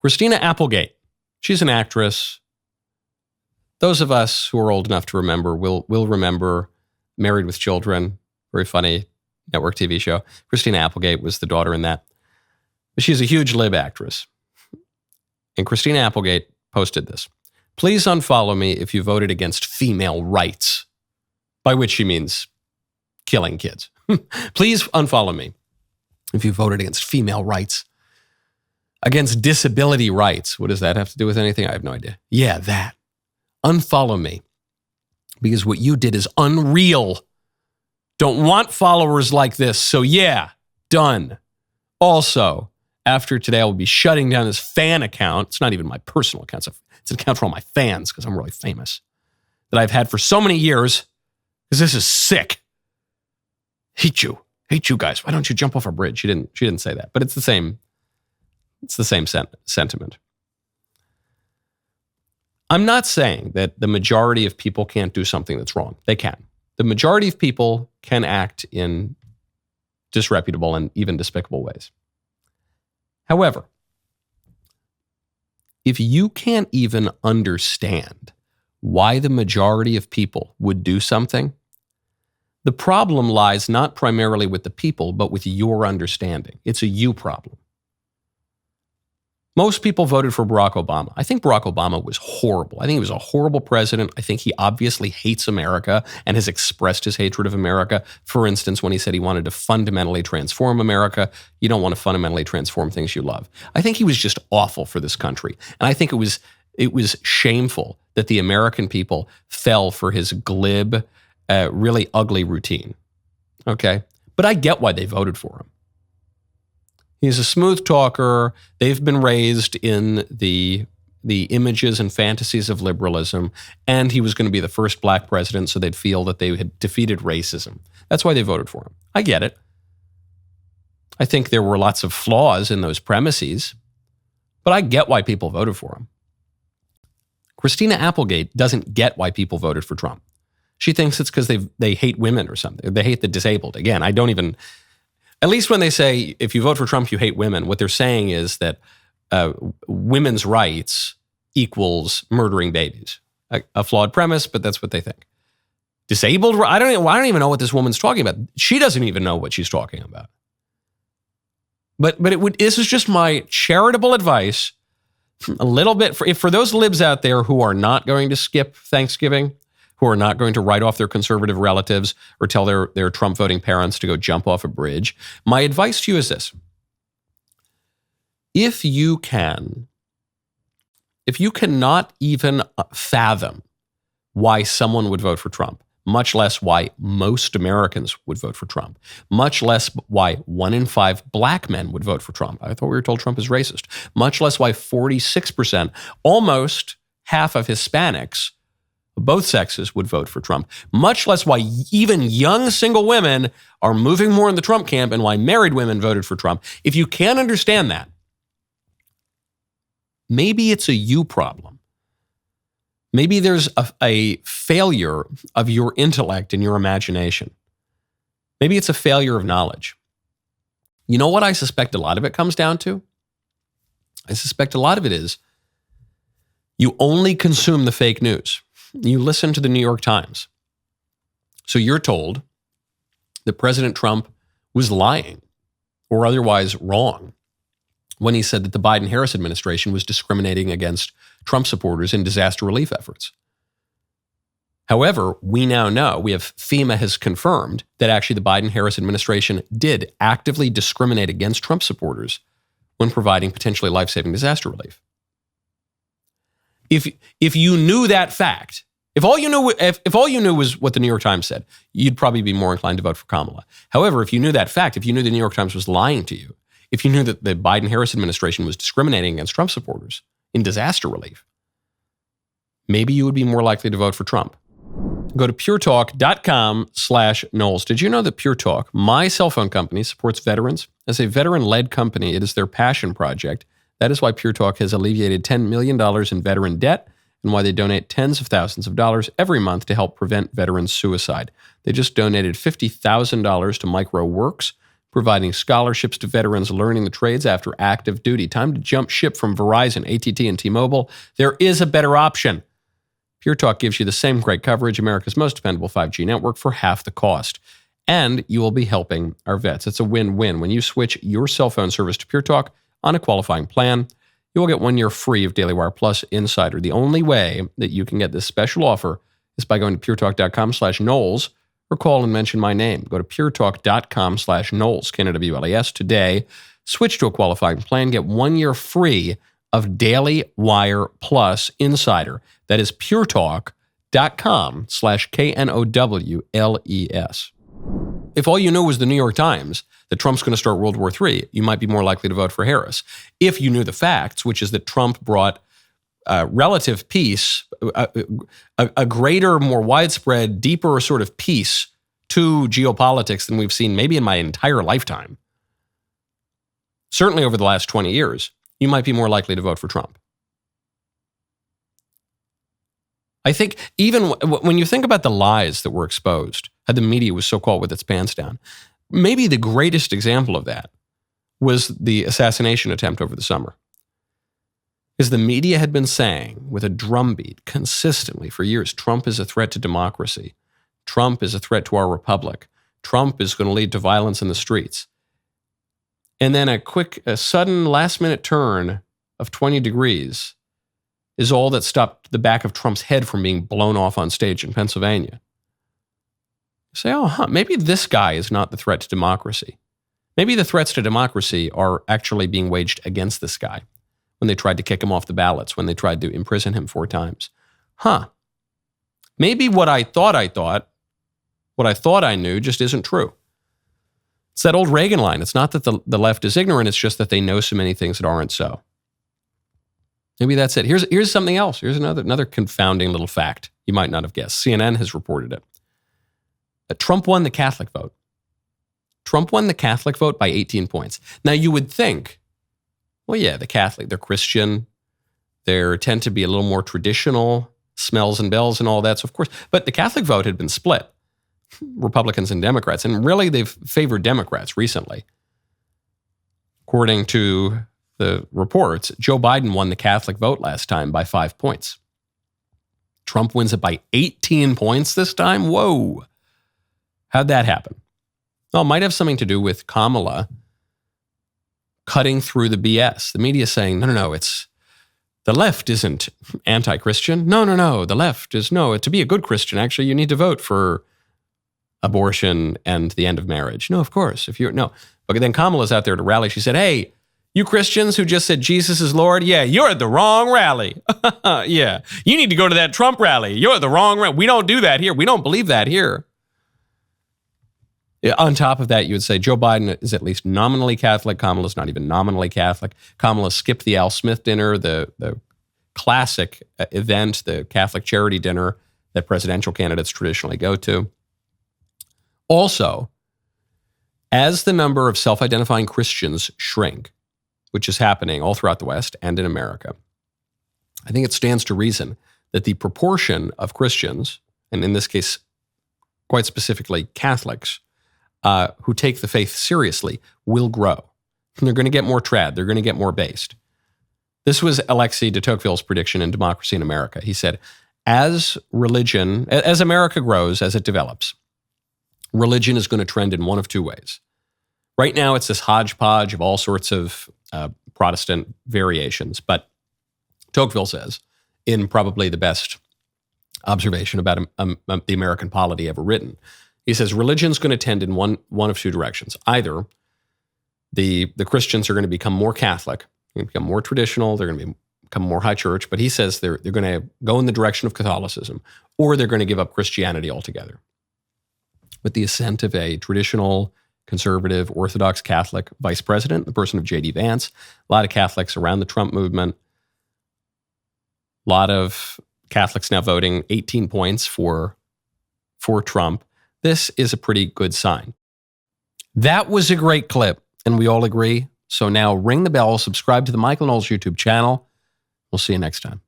Christina Applegate, she's an actress. Those of us who are old enough to remember will remember Married with Children, very funny network TV show. Christina Applegate was the daughter in that. But she's a huge lib actress. And Christina Applegate posted this. Please unfollow me if you voted against female rights, by which she means killing kids. Please unfollow me if you voted against female rights. Against disability rights. What does that have to do with anything? I have no idea. Yeah, that. Unfollow me. Because what you did is unreal. Don't want followers like this. So yeah, done. Also, after today, I will be shutting down this fan account. It's not even my personal account. It's an account for all my fans because I'm really famous. That I've had for so many years. Because this is sick. Hate you guys. Why don't you jump off a bridge? She didn't say that, but it's the same. It's the same sentiment. I'm not saying that the majority of people can't do something that's wrong. They can. The majority of people can act in disreputable and even despicable ways. However, if you can't even understand why the majority of people would do something, the problem lies not primarily with the people, but with your understanding. It's a you problem. Most people voted for Barack Obama. I think Barack Obama was horrible. I think he was a horrible president. I think he obviously hates America and has expressed his hatred of America. For instance, when he said he wanted to fundamentally transform America, you don't want to fundamentally transform things you love. I think he was just awful for this country. And I think it was shameful that the American people fell for his glib, really ugly routine. Okay? But I get why they voted for him. He's a smooth talker. They've been raised in the images and fantasies of liberalism, and he was going to be the first black president, so they'd feel that they had defeated racism. That's why they voted for him. I get it. I think there were lots of flaws in those premises, but I get why people voted for him. Christina Applegate doesn't get why people voted for Trump. She thinks it's because they hate women or something. They hate the disabled. Again, I don't even... At least when they say, if you vote for Trump, you hate women, what they're saying is that women's rights equals murdering babies. A flawed premise, but that's what they think. Disabled? I don't even know what this woman's talking about. She doesn't even know what she's talking about. But this is just my charitable advice, a little bit, for those libs out there who are not going to skip Thanksgiving, who are not going to write off their conservative relatives or tell their Trump voting parents to go jump off a bridge. My advice to you is this. If you cannot even fathom why someone would vote for Trump, much less why most Americans would vote for Trump, much less why 1 in 5 black men would vote for Trump. I thought we were told Trump is racist. Much less why 46%, almost half of Hispanics, both sexes, would vote for Trump. Much less why even young single women are moving more in the Trump camp and why married women voted for Trump. If you can't understand that, maybe it's a you problem. Maybe there's a failure of your intellect and your imagination. Maybe it's a failure of knowledge. You know what I suspect a lot of it comes down to? I suspect a lot of it is you only consume the fake news. You listen to the New York Times. So you're told that President Trump was lying or otherwise wrong when he said that the Biden-Harris administration was discriminating against Trump supporters in disaster relief efforts. However, we now know, FEMA has confirmed that actually the Biden-Harris administration did actively discriminate against Trump supporters when providing potentially life-saving disaster relief. If you knew that fact, if all you knew was what the New York Times said, you'd probably be more inclined to vote for Kamala. However, if you knew that fact, if you knew the New York Times was lying to you, if you knew that the Biden-Harris administration was discriminating against Trump supporters in disaster relief, maybe you would be more likely to vote for Trump. Go to puretalk.com/Knowles. Did you know that Pure Talk, my cell phone company, supports veterans? As a veteran-led company, it is their passion project. That is why Pure Talk has alleviated $10 million in veteran debt and why they donate tens of thousands of dollars every month to help prevent veterans' suicide. They just donated $50,000 to MicroWorks, providing scholarships to veterans learning the trades after active duty. Time to jump ship from Verizon, AT&T, and T-Mobile. There is a better option. Pure Talk gives you the same great coverage, America's most dependable 5G network, for half the cost. And you will be helping our vets. It's a win-win. When you switch your cell phone service to Pure Talk on a qualifying plan, you will get 1 year free of Daily Wire Plus Insider. The only way that you can get this special offer is by going to puretalk.com/Knowles or call and mention my name. Go to puretalk.com/Knowles, Knowles, today. Switch to a qualifying plan. Get 1 year free of Daily Wire Plus Insider. That is puretalk.com/KNOWLES. If all you knew was the New York Times that Trump's going to start World War III, you might be more likely to vote for Harris. If you knew the facts, which is that Trump brought relative peace, a greater, more widespread, deeper sort of peace to geopolitics than we've seen maybe in my entire lifetime, certainly over the last 20 years, you might be more likely to vote for Trump. I think even when you think about the lies that were exposed, how the media was so caught with its pants down, maybe the greatest example of that was the assassination attempt over the summer. Because the media had been saying with a drumbeat consistently for years, Trump is a threat to democracy. Trump is a threat to our republic. Trump is going to lead to violence in the streets. And then a sudden last-minute turn of 20 degrees is all that stopped the back of Trump's head from being blown off on stage in Pennsylvania. You say, maybe this guy is not the threat to democracy. Maybe the threats to democracy are actually being waged against this guy when they tried to kick him off the ballots, when they tried to imprison him 4 times. Maybe what I thought I knew just isn't true. It's that old Reagan line. It's not that the left is ignorant, it's just that they know so many things that aren't so. Maybe that's it. Here's something else. Here's another confounding little fact you might not have guessed. CNN has reported it. Trump won the Catholic vote. Trump won the Catholic vote by 18 points. Now, you would think, well, yeah, the Catholic, they're Christian. They tend to be a little more traditional, smells and bells and all that, so of course. But the Catholic vote had been split, Republicans and Democrats, and really they've favored Democrats recently. According to the reports, Joe Biden won the Catholic vote last time by 5 points. Trump wins it by 18 points this time? Whoa. How'd that happen? Well, it might have something to do with Kamala cutting through the BS. The media saying, no, it's the left isn't anti-Christian. No, the left is to be a good Christian, actually, you need to vote for abortion and the end of marriage. No, of course. But then Kamala's out there to rally. She said, hey, you Christians who just said Jesus is Lord, yeah, you're at the wrong rally. Yeah, you need to go to that Trump rally. You're at the wrong rally. We don't do that here. We don't believe that here. On top of that, you would say Joe Biden is at least nominally Catholic. Kamala's not even nominally Catholic. Kamala skipped the Al Smith dinner, the classic event, the Catholic charity dinner that presidential candidates traditionally go to. Also, as the number of self-identifying Christians shrink, which is happening all throughout the West and in America, I think it stands to reason that the proportion of Christians, and in this case, quite specifically Catholics, who take the faith seriously, will grow. And they're going to get more trad. They're going to get more based. This was Alexei de Tocqueville's prediction in Democracy in America. He said, as America grows, as it develops, religion is going to trend in one of 2 ways. Right now, it's this hodgepodge of all sorts of Protestant variations. But Tocqueville says, in probably the best observation about the American polity ever written, he says religion's going to tend in one of 2 directions. Either the Christians are going to become more Catholic, they're going to become more traditional, they're going to become more high church, but he says they're going to go in the direction of Catholicism, or they're going to give up Christianity altogether. With the ascent of a traditional, conservative, Orthodox Catholic vice president, the person of J.D. Vance, a lot of Catholics around the Trump movement, a lot of Catholics now voting 18 points for Trump. This is a pretty good sign. That was a great clip, and we all agree. So now ring the bell, subscribe to the Michael Knowles YouTube channel. We'll see you next time.